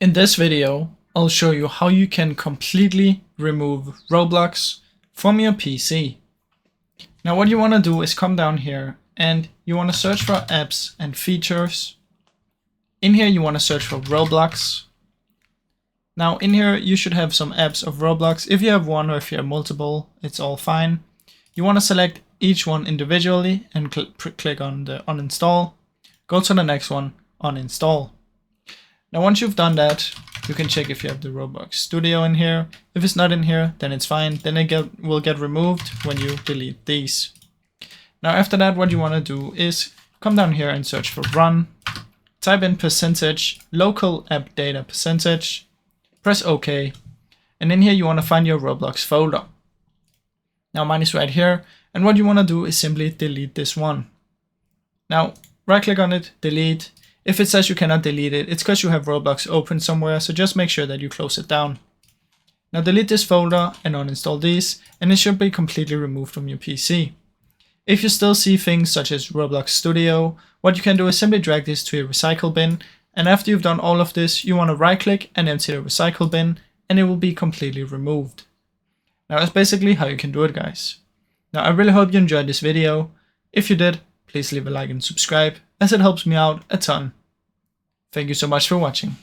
In this video, I'll show you how you can completely remove Roblox from your PC. Now what you want to do is come down here and you want to search for apps and features. In here you want to search for Roblox. Now in here you should have some apps of Roblox. If you have one or if you have multiple, it's all fine. You want to select each one individually and click on the uninstall. Go to the next one, uninstall. Now once you've done that, you can check if you have the Roblox Studio in here. If it's not in here, then it's fine. Then it will get removed when you delete these. Now after that, what you want to do is come down here and search for run. Type in percentage, local app data percentage. Press OK. And in here you want to find your Roblox folder. Now mine is right here. And what you want to do is simply delete this one. Now right click on it, delete. If it says you cannot delete it, it's because you have Roblox open somewhere, so just make sure that you close it down. Now delete this folder and uninstall these, and it should be completely removed from your PC. If you still see things such as Roblox Studio, what you can do is simply drag this to your recycle bin, and after you've done all of this, you want to right click and empty the recycle bin, and it will be completely removed. Now that's basically how you can do it, guys. Now I really hope you enjoyed this video. If you did, please leave a like and subscribe, as it helps me out a ton. Thank you so much for watching.